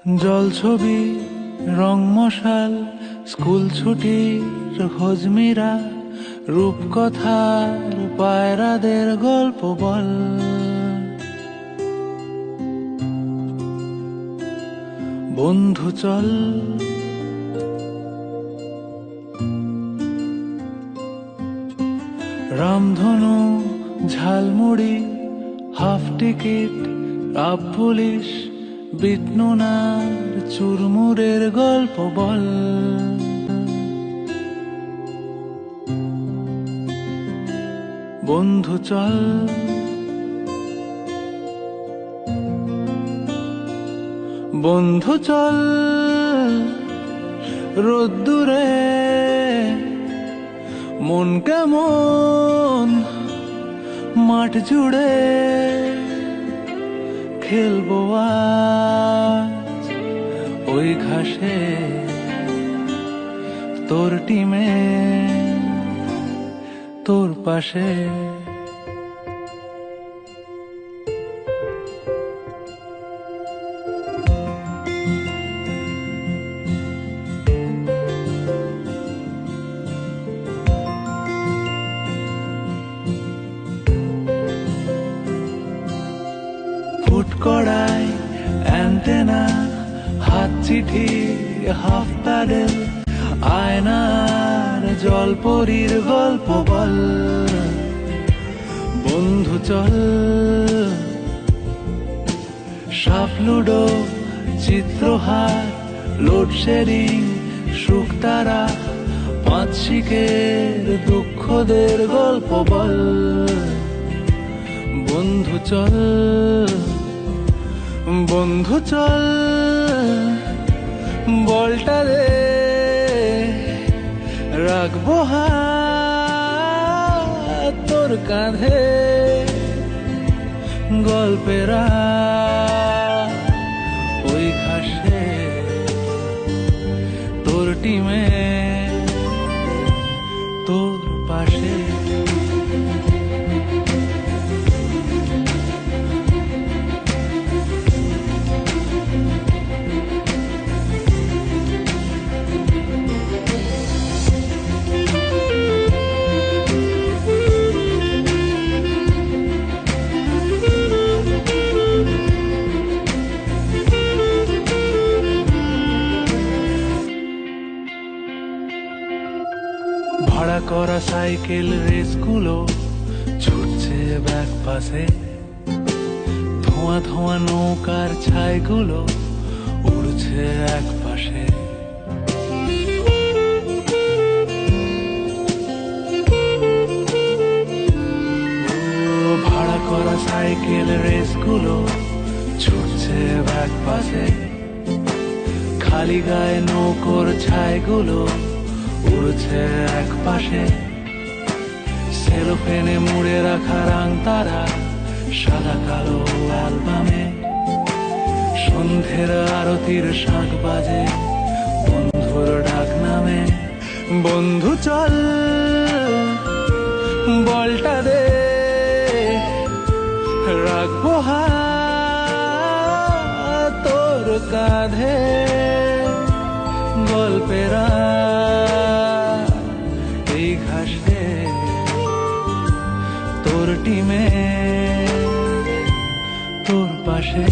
জলছবি রং মশাল স্কুল ছুটির হজমিরা রূপকথার পায়রাদের গল্প বল। বন্ধু চল রামধনু ঝালমুড়ি হাফ টিকিট আপ পুলিশ বিটনুনার চুরমুরের গল্প বল। বন্ধু চল বন্ধু চল রোদ্দুরে মন কেমন মাঠ জুড়ে খেলবো আজ ওই ঘাসে তোর টিমে তোর পাশে। ফুট কড়াই অ্যান্টেনা হাত চিঠি হাফ প্যাডেল আয়নার জলপরীর গল্প বল। বন্ধু চল সাপ লুডো চিত্রহার লোডশেডিং শুকতারা পাঁচ শিকের দুঃখদের গল্প বল। বন্ধু চল বন্ধু চল বলটা দে রাখবো হাত তোর কাঁধে গল্পেরা ওই ঘাসে তোর টিমে তোর পাশে। ভাড়া করা সাইকেল রেসগুলো ছুটছে ব্যাক পাশে, ধোঁয়া ধোঁয়া নৌকার ছাইগুলো উড়ছে এক পাশে। ভাড়া করা সাইকেল রেসগুলো ছুটছে ব্যাক পাশে, খালি গায়ে নৌকোর ছাইগুলো উড়ছে এক পাশে। সেলোফেনে মুড়ে রাখা রাং তারা সাদা কালো অ্যালবামে, সন্ধ্যের আরতির শাঁখ বাজে বন্ধুর ডাক নামে। বন্ধু চল বলটা দে রাখবো হাত তোর কাঁধে গল্পেরা এই ঘাসে তোর টিমে তোর পাশে।